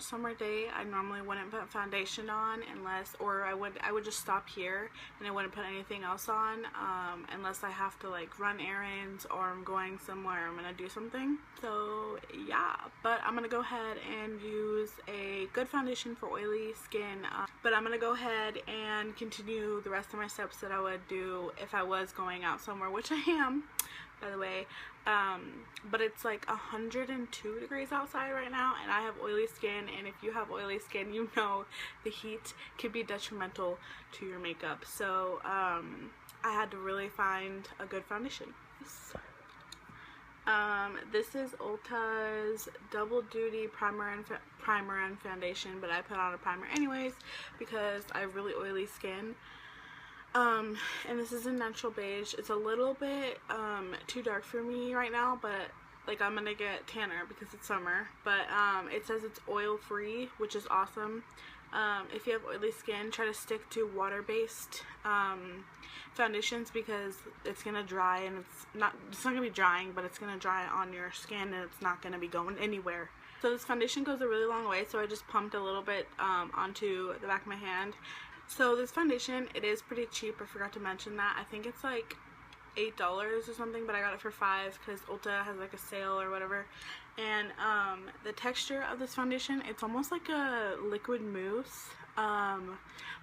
summer day, I normally wouldn't put foundation on unless, or I would just stop here and I wouldn't put anything else on unless I have to like run errands or I'm going somewhere, I'm gonna do something. So yeah, but I'm gonna go ahead and use a good foundation for oily skin, but I'm gonna go ahead and continue the rest of my steps that I would do if I was going out somewhere, which I am, by the way. But it's like 102 degrees outside right now and I have oily skin, and if you have oily skin, you know the heat can be detrimental to your makeup. So I had to really find a good foundation. This is Ulta's Double Duty primer and foundation, but I put on a primer anyways because I have really oily skin. And this is a natural beige. It's a little bit too dark for me right now, but like I'm gonna get tanner because it's summer. But it says it's oil free, which is awesome. If you have oily skin, try to stick to water-based foundations because it's gonna dry, and it's not gonna be drying, but it's gonna dry on your skin and it's not gonna be going anywhere. So this foundation goes a really long way, so I just pumped a little bit onto the back of my hand. So this foundation, it is pretty cheap. I forgot to mention that. I think it's like $8 or something, but I got it for $5 because Ulta has like a sale or whatever. And the texture of this foundation, it's almost like a liquid mousse,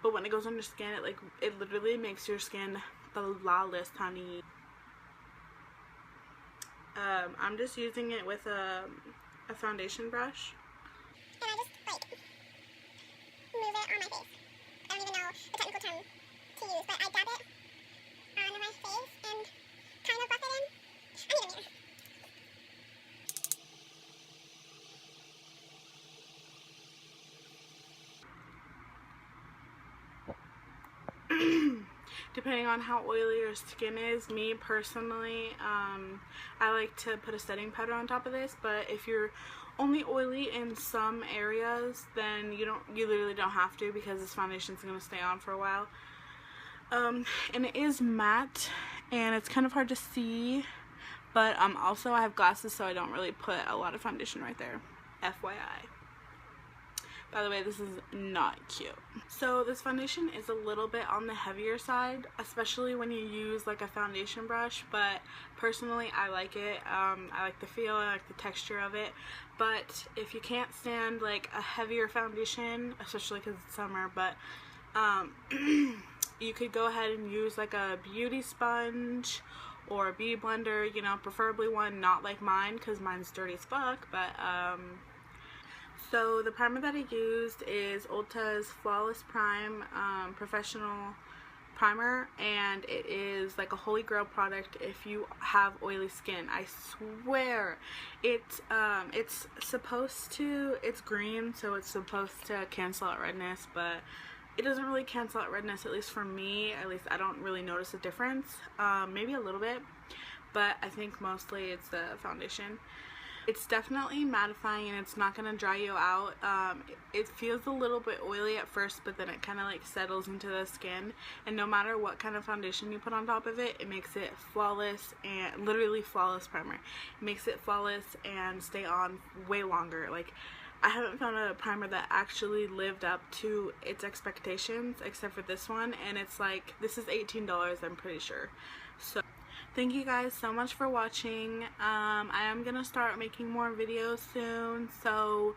but when it goes on your skin, it literally makes your skin flawless, honey. I'm just using it with a foundation brush, and I just like move it on my face. I don't even know the technical term to use, but I dab it on my face and kind of buff it in. I need a mirror. depending on how oily your skin is. Me personally, I like to put a setting powder on top of this, but if you're only oily in some areas, then you literally don't have to, because this foundation is going to stay on for a while. And it is matte and it's kind of hard to see, but also I have glasses, so I don't really put a lot of foundation right there, FYI. By the way, this is not cute. So this foundation is a little bit on the heavier side, especially when you use like a foundation brush, but personally I like it. I like the feel, I like the texture of it. But if you can't stand like a heavier foundation, especially because it's summer, but you could go ahead and use like a beauty sponge or a beauty blender, you know, preferably one not like mine because mine's dirty as fuck. But so the primer that I used is Ulta's Flawless Prime Professional Primer, and it is like a holy grail product if you have oily skin. I swear it's supposed to, it's green, so it's supposed to cancel out redness, but it doesn't really cancel out redness, at least for me. At least I don't really notice a difference. Maybe a little bit, but I think mostly it's the foundation. It's definitely mattifying and it's not going to dry you out. It feels a little bit oily at first, but then it kind of like settles into the skin, and no matter what kind of foundation you put on top of it, it makes it flawless, and literally flawless primer. It makes it flawless and stay on way longer. Like, I haven't found a primer that actually lived up to its expectations except for this one, and it's like, this is $18, I'm pretty sure. So thank you guys so much for watching. I am gonna start making more videos soon, so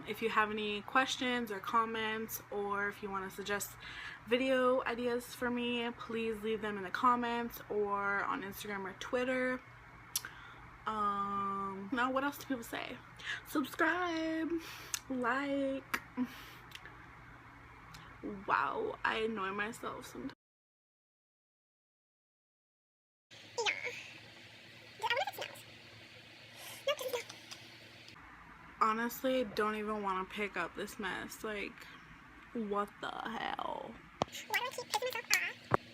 if you have any questions or comments, or if you want to suggest video ideas for me, please leave them in the comments or on Instagram or Twitter. Now what else do people say? Subscribe, like. Wow, I annoy myself sometimes. Honestly, I don't even want to pick up this mess. Like, what the hell? Why do I keep picking myself off?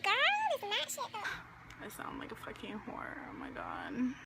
Girl, this is not shit though. I sound like a fucking whore. Oh my god.